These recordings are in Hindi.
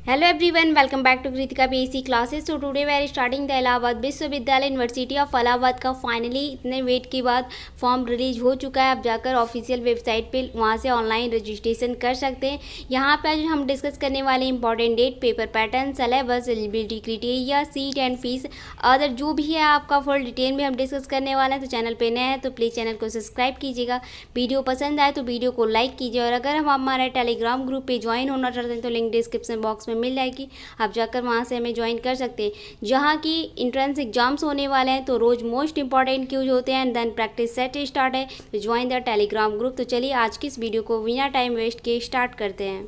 Hello everyone, welcome back to Kritika PAC classes. So today we are starting the Allahabad विश्वविद्यालय यूनिवर्सिटी ऑफ इलाहाबाद का फाइनली इतने वेट के बाद फॉर्म रिलीज हो चुका है। आप जाकर ऑफिशियल वेबसाइट पे वहाँ से ऑनलाइन रजिस्ट्रेशन कर सकते हैं। यहाँ पे आज हम डिस्कस करने वाले important date, paper pattern, syllabus, eligibility criteria, seat and fees other जो भी है आपका फुल डिटेल में हम डिस्कस करने वाले हैं। तो चैनल पे नए हैं तो प्लीज़ चैनल को सब्सक्राइब कीजिएगा। वीडियो पसंद आए तो वीडियो को लाइक कीजिए और अगर हम हमारे टेलीग्राम ग्रुप पे ज्वाइन होना चाहते हैं तो लिंक डिस्क्रिप्शन बॉक्स में मिल जाएगी, आप जाकर वहां से हमें ज्वाइन कर सकते हैं। जहां की इंट्रेंस एग्जाम्स होने वाले हैं तो रोज मोस्ट इंपॉर्टेंट क्यूज होते हैं and then practice set start है, तो ज्वाइन द टेलीग्राम ग्रुप। तो चलिए आज की इस वीडियो को बिना टाइम वेस्ट के स्टार्ट करते हैं।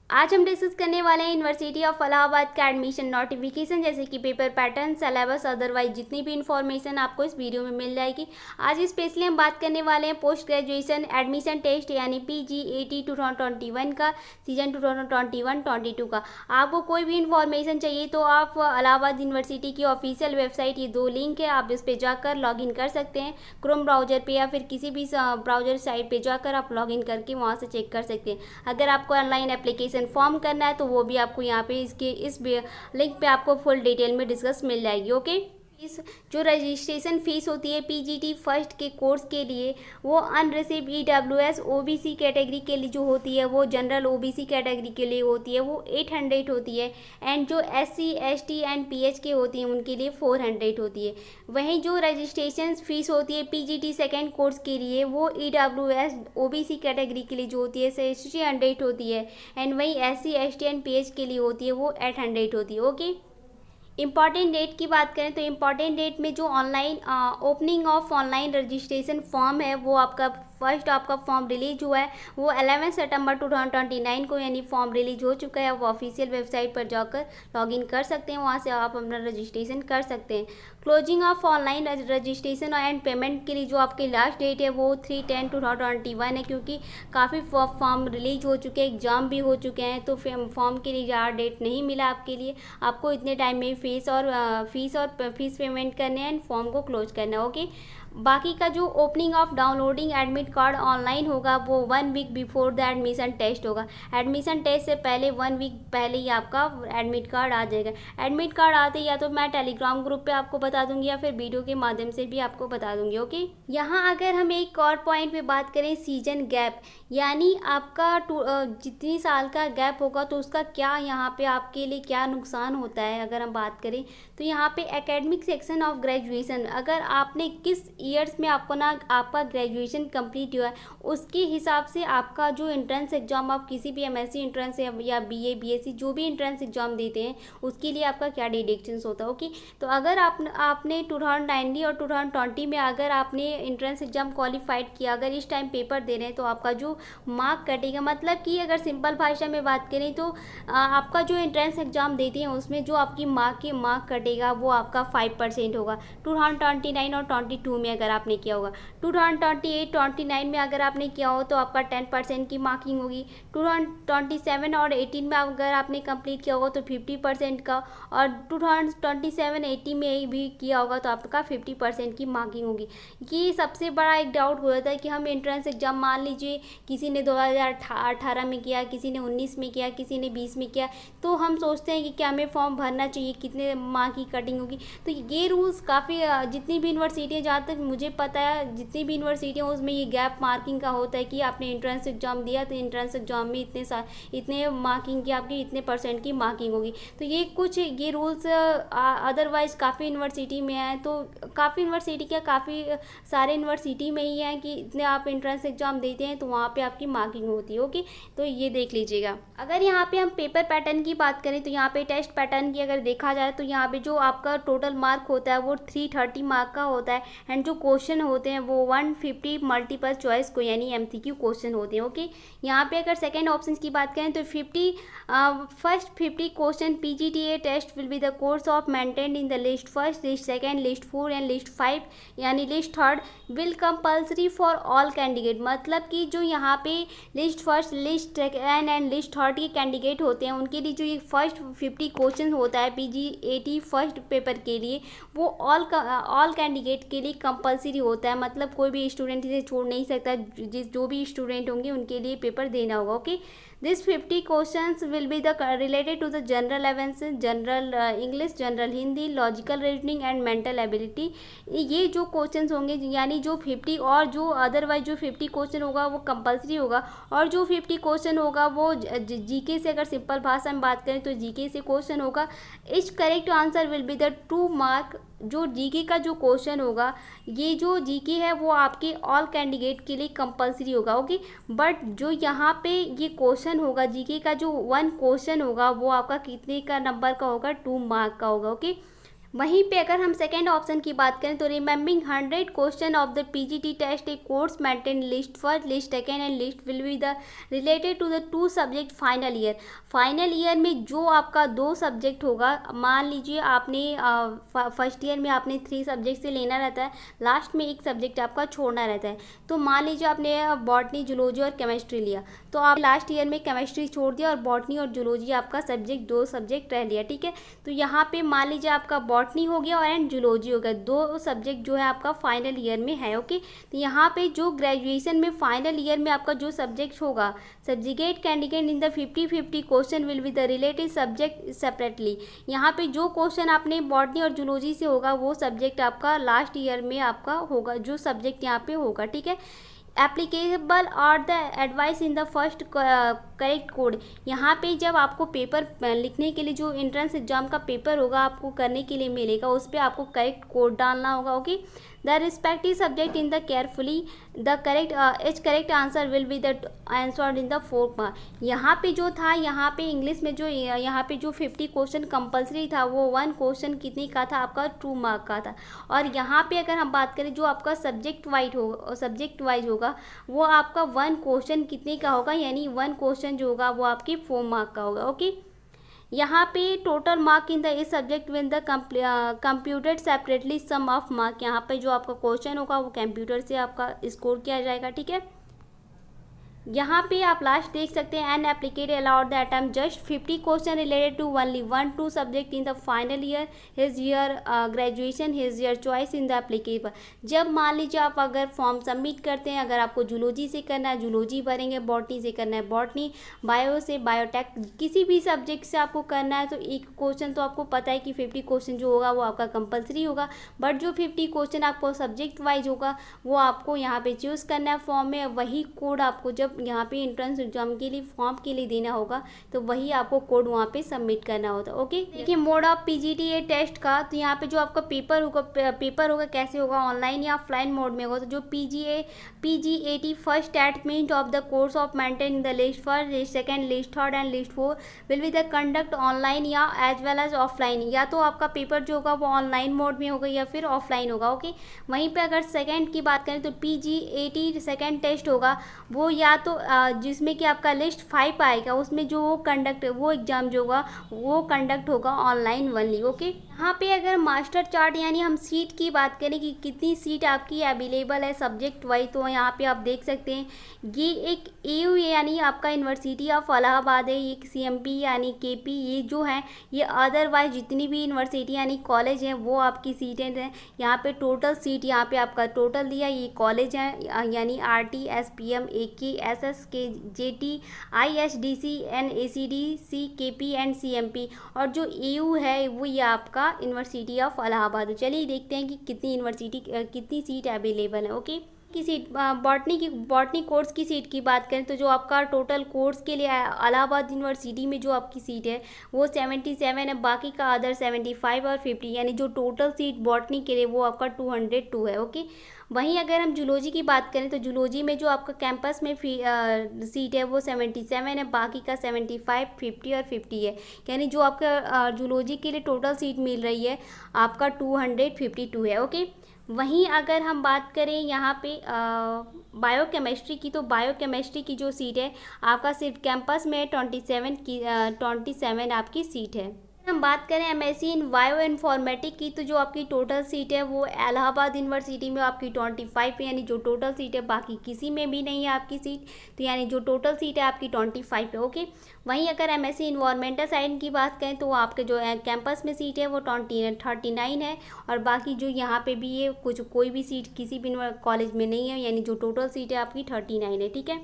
आज हम डिस्कस करने वाले हैं यूनिवर्सिटी ऑफ इलाहाबाद का एडमिशन नोटिफिकेशन, जैसे कि पेपर पैटर्न, सिलेबस, अदरवाइज जितनी भी इन्फॉर्मेशन आपको इस वीडियो में मिल जाएगी। आज स्पेशली हम बात करने वाले हैं पोस्ट ग्रेजुएशन एडमिशन टेस्ट यानी PGAT 2021 का, सीजन 2021-22 का। आपको कोई भी इन्फॉर्मेशन चाहिए तो आप इलाहाबाद यूनिवर्सिटी की ऑफिशियल वेबसाइट, ये दो लिंक है, आप इस पर जाकर लॉग इन कर सकते हैं। क्रोम ब्राउजर पे या फिर किसी भी ब्राउजर साइट पे जाकर आप लॉग इन करके वहाँ से चेक कर सकते हैं। अगर आपको ऑनलाइन एप्लीकेशन फॉर्म करना है तो वो भी आपको यहाँ पे इस लिंक पे आपको फुल डिटेल में डिस्कस मिल जाएगी। ओके, जो रजिस्ट्रेशन फ़ीस होती है PGT फर्स्ट के कोर्स के लिए, वो अनरिसीव EWS OBC कैटेगरी के लिए जो होती है, वो जनरल OBC कैटेगरी के लिए होती है, वो 800 होती है। एंड जो SC ST एंड PH के होती हैं उनके लिए 400 होती है। वहीं जो रजिस्ट्रेशन फ़ीस होती है PGT सेकेंड कोर्स के लिए, वो EWS OBC कैटेगरी के लिए जो होती है 600 होती है। एंड वहीं SC ST एंड PH के लिए होती है वो 800 होती है। ओके, इम्पॉर्टेंट डेट की बात करें तो इम्पॉर्टेंट डेट में जो online opening of online registration form है, वो आपका फॉर्म रिलीज हुआ है, वो 11 सितंबर 2029 को, यानी फॉर्म रिलीज हो चुका है। वो ऑफिशियल वेबसाइट पर जाकर लॉगिन कर सकते हैं, वहाँ से आप अपना रजिस्ट्रेशन कर सकते हैं। Closing of online registration and payment के लिए जो आपकी लास्ट डेट है वो 3/10/2021 है, क्योंकि काफ़ी फॉर्म रिलीज हो चुके हैं, एग्ज़ाम भी हो चुके हैं, तो फॉर्म के लिए ज़्यादा डेट नहीं मिला आपके लिए। आपको इतने टाइम में फीस पेमेंट करने हैं एंड फॉर्म को क्लोज करना है। ओके, बाकी का जो opening of downloading admit card online होगा वो 1 week before the admission test होगा। एडमिशन टेस्ट से पहले 1 वीक पहले ही आपका एडमिट कार्ड आ जाएगा। एडमिट कार्ड आते या तो मैं टेलीग्राम ग्रुप पे आपको बता दूंगी या फिर वीडियो के माध्यम से भी आपको बता दूंगी। ओके, यहाँ अगर हम एक और पॉइंट पे बात करें, सीजन गैप, यानी आपका जितनी साल का गैप होगा तो उसका क्या यहाँ पे आपके लिए क्या नुकसान होता है। अगर हम बात करें तो यहाँ पे एकेडमिक सेक्शन ऑफ ग्रेजुएशन, अगर आपने किस ईयर्स में आपका ग्रेजुएशन कंप्लीट हुआ है उसके हिसाब से आपका जो एंट्रेंस एग्जाम, आप किसी भी MSc एंट्रेंस या BA BSc जो भी एंट्रेंस एग्जाम देते हैं उसके लिए आपका क्या डिडक्शंस होता है। ओके, तो अगर आपने 2019 और 2020 में अगर आपने एंट्रेंस एग्जाम क्वालिफाइड किया, अगर इस टाइम पेपर दे रहे हैं तो आपका जो मार्क कटेगा, मतलब कि अगर सिंपल भाषा में बात करें तो आपका जो एंट्रेंस एग्जाम देते हैं उसमें जो आपकी मार्क कटेगा वो आपका 5% होगा। 2029 और 22 में अगर आपने किया होगा, 2028-29 में अगर आपने किया हो तो आपका 10% की मार्किंग होगी। 2027 और 18 में अगर आपने कंप्लीट किया होगा तो 50% का, और 2027-80 में भी किया होगा तो आपका 50% की मार्किंग होगी। ये सबसे बड़ा एक डाउट हो जाता है कि हम एंट्रेंस एग्जाम, मान लीजिए किसी ने 2018 में किया, किसी ने 19 में किया, किसी ने 20 में किया, तो हम सोचते हैं कि क्या हमें फॉर्म भरना चाहिए, कितने मार्क की कटिंग होगी। तो ये रूल्स काफ़ी, जितनी भी यूनिवर्सिटी, जहाँ तक मुझे पता है जितनी भी यूनिवर्सिटी है उसमें ये गैप मार्किंग का होता है कि आपने एंट्रेंस एग्जाम दिया तो एंट्रेंस एग्जाम में इतने मार्किंग की आपकी इतने % की मार्किंग होगी। तो ये रूल्स अदरवाइज काफ़ी यूनिवर्सिटी में है, तो काफ़ी यूनिवर्सिटी क्या काफ़ी सारे यूनिवर्सिटी में ही है कि इतने आप एंट्रेंस एग्जाम देते हैं तो वहाँ पे आपकी मार्किंग होती है। ओके, तो ये देख लीजिएगा। अगर यहाँ पे हम पेपर पैटर्न की बात करें तो यहाँ पे टेस्ट पैटर्न की अगर देखा जाए तो यहाँ पे जो आपका टोटल मार्क होता है वो 330 मार्क का होता है। एंड जो क्वेश्चन होते हैं वो 150 मल्टीपल चॉइस को यानी MCQ क्वेश्चन होते हैं। ओके, यहाँ पे अगर सेकंड ऑप्शन की बात करें तो first 50 question PGTA test will be the course of maintained in the list first, list second, list 4 and list 5 यानी list third will compulsory for all candidate. मतलब कि जो यहाँ पे list first, list second and list third के कैंडिडेट होते हैं उनके लिए जो ये फर्स्ट 50 क्वेश्चन होता है PGAT फर्स्ट पेपर के लिए, वो ऑल कैंडिडेट के लिए कंपलसरी होता है। मतलब कोई भी स्टूडेंट इसे छोड़ नहीं सकता, जो भी स्टूडेंट होंगे उनके लिए पेपर देना होगा। Okay, this 50 questions will be the related to the general awareness, general English, general Hindi, logical reasoning and mental ability. ये जो क्वेश्चंस होंगे, यानी जो 50 और जो अदरवाइज जो 50 क्वेश्चन होगा वो कंपलसरी होगा, और जो 50 क्वेश्चन होगा वो जीके से, अगर सिंपल भाषा में बात करें तो जीके से क्वेश्चन होगा। Etch correct answer will be the 2 mark. जो जीके का जो क्वेश्चन होगा, ये जो जीके है वो आपके ऑल कैंडिडेट के लिए कंपलसरी होगा, ओके। बट जो यहाँ पे ये क्वेश्चन होगा जीके का, जो 1 क्वेश्चन होगा वो आपका कितने का नंबर का होगा, 2 मार्क का होगा, ओके। वहीं पे अगर हम सेकेंड ऑप्शन की बात करें तो remembering 100 question of the PGT test a course maintain list first, list second and list will be the related to the 2 subject final year. Final year में जो आपका 2 सब्जेक्ट होगा, मान लीजिए आपने फर्स्ट ईयर में आपने 3 सब्जेक्ट से लेना रहता है, लास्ट में एक सब्जेक्ट आपका छोड़ना रहता है। तो मान लीजिए आपने बॉटनी, जूलॉजी और केमिस्ट्री लिया, तो आप लास्ट ईयर में केमिस्ट्री छोड़ दिया और बॉटनी और जूलॉजी आपका सब्जेक्ट 2 सब्जेक्ट रह लिया, ठीक है। तो यहाँ पे मान लीजिए आपका बॉटनी हो गया और एंड जूलॉजी हो गया, 2 सब्जेक्ट जो है आपका फाइनल ईयर में है, ओके। तो यहाँ पे जो ग्रेजुएशन में फाइनल ईयर में आपका जो सब्जेक्ट होगा, subject candidate in the 50-50 question will be the related subject separately. यहाँ पे जो क्वेश्चन आपने बॉटनी और जूलॉजी से होगा वो सब्जेक्ट आपका लास्ट ईयर में आपका होगा, जो सब्जेक्ट यहाँ पे होगा, ठीक है। एप्लीकेबल और the advice in the first correct code. यहाँ पे जब आपको पेपर लिखने के लिए जो एंट्रेंस एग्जाम का पेपर होगा आपको करने के लिए मिलेगा, उस पर आपको करेक्ट कोड डालना होगा, okay. The respective subject in the carefully the correct H correct answer will be the answer in the 4 mark. यहाँ पे जो था, यहाँ पे इंग्लिश में जो यहाँ पे जो 50 क्वेश्चन कंपलसरी था वो 1 क्वेश्चन कितने का था, आपका 2 मार्क का था। और यहाँ पे अगर हम बात करें जो आपका सब्जेक्ट वाइज होगा वो आपका 1 क्वेश्चन कितने का होगा, यानी 1 क्वेश्चन जो होगा वो आपकी 4 मार्क का होगा, ओके। यहाँ पे टोटल मार्क इन द इस subject with the computed separately sum of mark. यहाँ पे जो आपका क्वेश्चन होगा वो कंप्यूटर से आपका स्कोर किया जाएगा, ठीक है। यहाँ पे आप लास्ट देख सकते हैं, an applicant allowed the attempt just 50 question related to only 1-2 subject in the final year his year graduation his year choice in the applicable. जब मान लीजिए आप अगर फॉर्म सबमिट करते हैं, अगर आपको जूलॉजी से करना है जूलॉजी भरेंगे, बॉटनी से करना है बॉटनी, बायो से बायोटेक, किसी भी सब्जेक्ट से आपको करना है तो एक क्वेश्चन तो आपको पता है कि 50 क्वेश्चन जो होगा वो आपका कंपलसरी होगा। बट जो 50 क्वेश्चन आपको सब्जेक्ट वाइज होगा वो आपको यहाँ पे चूज़ करना है फॉर्म में, वही कोड आपको जब यहाँ पे एंट्रेंस एग्जाम के लिए फॉर्म के लिए देना होगा तो वही आपको कोड वहाँ पे सबमिट करना होता है, ओके। देखिए मोड ऑफ पीजीटी टेस्ट का, तो यहाँ पे जो आपका पेपर होगा कैसे होगा, ऑनलाइन या ऑफलाइन मोड में होगा। तो जो PGAT first attempt of the course of maintain the list first, list second, list third and list 4 will be the conduct online या एज वेल एज ऑफलाइन। या तो आपका पेपर जो होगा वो ऑनलाइन मोड में होगा या फिर ऑफलाइन होगा, ओके। वहीं पे अगर सेकेंड की बात करें तो पीजीएटी सेकेंड टेस्ट होगा, वो या तो जिसमें कि आपका लिस्ट 5 आएगा, उसमें जो वो एग्ज़ाम जो होगा वो कंडक्ट होगा ऑनलाइन ओनली, ओके। यहाँ पे अगर मास्टर चार्ट यानी हम सीट की बात करें कि कितनी सीट आपकी अवेलेबल है सब्जेक्ट वाइज, तो यहाँ पे आप देख सकते हैं ये एक AU यानी आपका यूनिवर्सिटी ऑफ इलाहाबाद है, एक CMP यानी KP, ये जो है ये अदरवाइज जितनी भी यूनिवर्सिटी यानी कॉलेज हैं वो आपकी सीटें हैं। यहाँ पे टोटल सीट यहाँ पे आपका टोटल दिया, ये कॉलेज है यानी RT, SPM, AK, SS, JT, ISDC, NACDC, KP and CMP, और जो AU है वो ये आपका यूनिवर्सिटी ऑफ इलाहाबाद। चलिए देखते हैं कि कितनी सीट अवेलेबल है, ओके। की सीट बॉटनी कोर्स की सीट की बात करें तो जो आपका टोटल कोर्स के लिए इलाहाबाद यूनिवर्सिटी में जो आपकी सीट है वो 77 है, बाकी का अदर 75 और 50, यानी जो टोटल सीट बॉटनी के लिए वो आपका 202 है, ओके। वहीं अगर हम जूलॉजी की बात करें तो जूलॉजी में जो आपका कैंपस में सीट है वो 77 है, बाकी का 75, 50 और 50 है, यानी जो आपका जूलॉजी के लिए टोटल सीट मिल रही है आपका 252 है, ओके। वहीं अगर हम बात करें यहाँ पे बायोकेमिस्ट्री की, तो बायोकेमिस्ट्री की जो सीट है आपका सिर्फ कैंपस में 27 आपकी सीट है। हम बात करें MSc इन बायो इन्फॉर्मेटिक की, तो जो आपकी टोटल सीट है वो इलाहाबाद यूनिवर्सिटी में आपकी 25 है, यानी जो टोटल सीट है, बाकी किसी में भी नहीं है आपकी सीट, तो यानी जो टोटल सीट है आपकी 25 है, ओके। वहीं अगर MSc इन्वायरमेंटल साइंस की बात करें तो आपके जो कैंपस में सीट है वो 39 है, और बाकी जो यहाँ पे भी है कोई भी सीट किसी भी कॉलेज में नहीं है, यानी जो टोटल सीट है आपकी 39 है, ठीक है।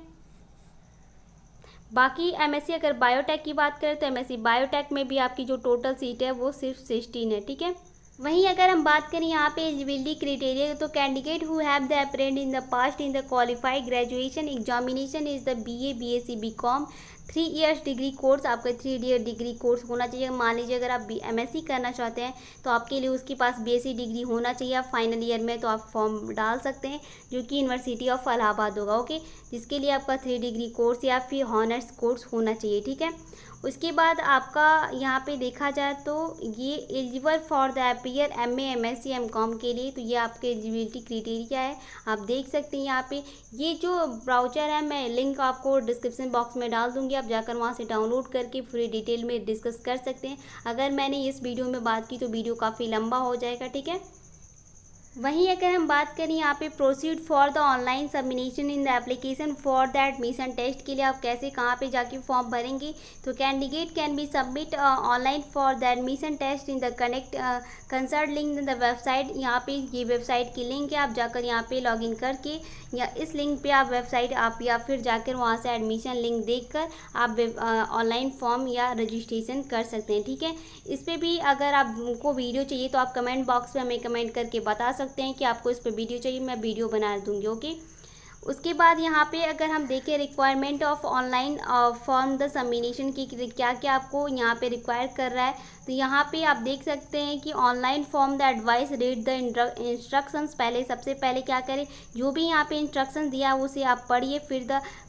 बाकी एमएससी अगर बायोटेक की बात करें तो एमएससी बायोटेक में भी आपकी जो टोटल सीट है वो सिर्फ 16 है, ठीक है। वहीं अगर हम बात करें यहाँ पे एलिजिबिलिटी क्राइटेरिया, तो candidate who have the apparent in the past in the qualified graduation examination is the BA, BSc, BCom 3 years degree course, आपका 3 ईयर डिग्री कोर्स होना चाहिए। मान लीजिए अगर आप एमएससी करना चाहते हैं तो आपके लिए उसके पास बीएससी डिग्री होना चाहिए। आप फाइनल ईयर में तो आप फॉर्म डाल सकते हैं जो कि यूनिवर्सिटी ऑफ इलाहाबाद होगा, ओके, जिसके लिए आपका 3 डिग्री कोर्स या फिर हॉनर्स कोर्स होना चाहिए, ठीक है। उसके बाद आपका यहाँ पे देखा जाए तो ये eligible for the appear MA, MSc, MCom के लिए, तो ये आपके एलिजिबिलिटी क्राइटेरिया है। आप देख सकते हैं यहाँ पे ये जो ब्राउचर है, मैं लिंक आपको डिस्क्रिप्शन बॉक्स में डाल दूँगी, आप जाकर वहाँ से डाउनलोड करके पूरी डिटेल में डिस्कस कर सकते हैं। अगर मैंने इस वीडियो में बात की तो वीडियो काफ़ी लंबा हो जाएगा, ठीक है। वहीं अगर हम बात करें यहाँ पे proceed for the online submission in the application for the admission test के लिए आप कैसे कहाँ पे जाके फॉर्म भरेंगे, तो candidate can be submit online for the admission test in the connect concert link in the website. यहाँ पे ये वेबसाइट की लिंक है, आप जाकर यहाँ पे लॉगिन करके या इस लिंक पे आप वेबसाइट आप या फिर जाकर वहाँ से एडमिशन लिंक देखकर आप ऑनलाइन फॉर्म या रजिस्ट्रेशन कर सकते हैं, ठीक है। इस पर भी अगर आपको वीडियो चाहिए तो आप कमेंट बॉक्स में हमें कमेंट करके बता सकते हैं कि आपको इस पर वीडियो चाहिए, मैं वीडियो बना दूँगी, ओके। उसके बाद यहाँ पे अगर हम देखें requirement of online form the submission की क्या क्या आपको यहाँ पे रिक्वायर कर रहा है, तो यहाँ पे आप देख सकते हैं कि online form the advice read the instructions. पहले सबसे पहले क्या करें, जो भी यहाँ पे इंस्ट्रक्शन दिया है उसे आप पढ़िए,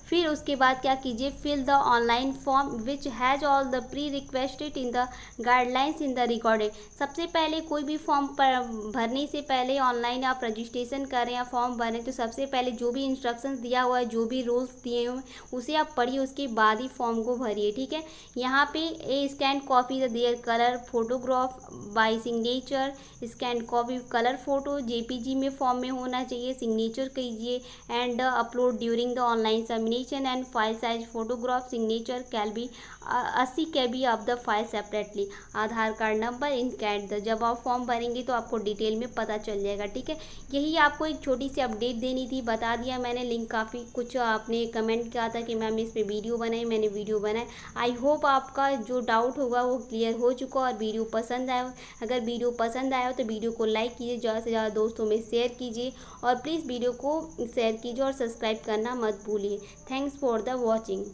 फिर उसके बाद क्या कीजिए, fill the online form which has all the pre requested in the guidelines in the recorded. सबसे पहले कोई भी फॉर्म भरने से पहले ऑनलाइन आप रजिस्ट्रेशन करें या फॉर्म भरें तो सबसे पहले जो भी इंस्ट्रक्शंस दिया हुआ है, जो भी रूल्स दिए हुए हैं उसे आप पढ़िए, उसके बाद ही फॉर्म को भरिए, ठीक है। यहाँ पे a scan copy the their colour photograph by signature, scan copy colour photo JPG में फॉर्म में होना चाहिए, सिग्नेचर कीजिए and upload during the online submission and file size photograph signature can be 80 KB of the file separately. Aadhaar card number in CAT the, जब आप फॉर्म भरेंगे तो आपको डिटेल में पता चल जाएगा, ठीक है। यही आपको एक छोटी सी अपडेट देनी थी, बता दिया मैंने। लिंक काफ़ी कुछ आपने कमेंट किया था कि मैम इस पर वीडियो बनाई, मैंने वीडियो बनाई। आई होप आपका जो डाउट होगा वो क्लियर हो चुका और वीडियो पसंद आया। अगर वीडियो पसंद आया तो वीडियो को लाइक कीजिए, ज़्यादा से ज़्यादा दोस्तों में शेयर कीजिए और प्लीज़ वीडियो को शेयर कीजिए और सब्सक्राइब करना मत भूलिए। Thanks for the watching.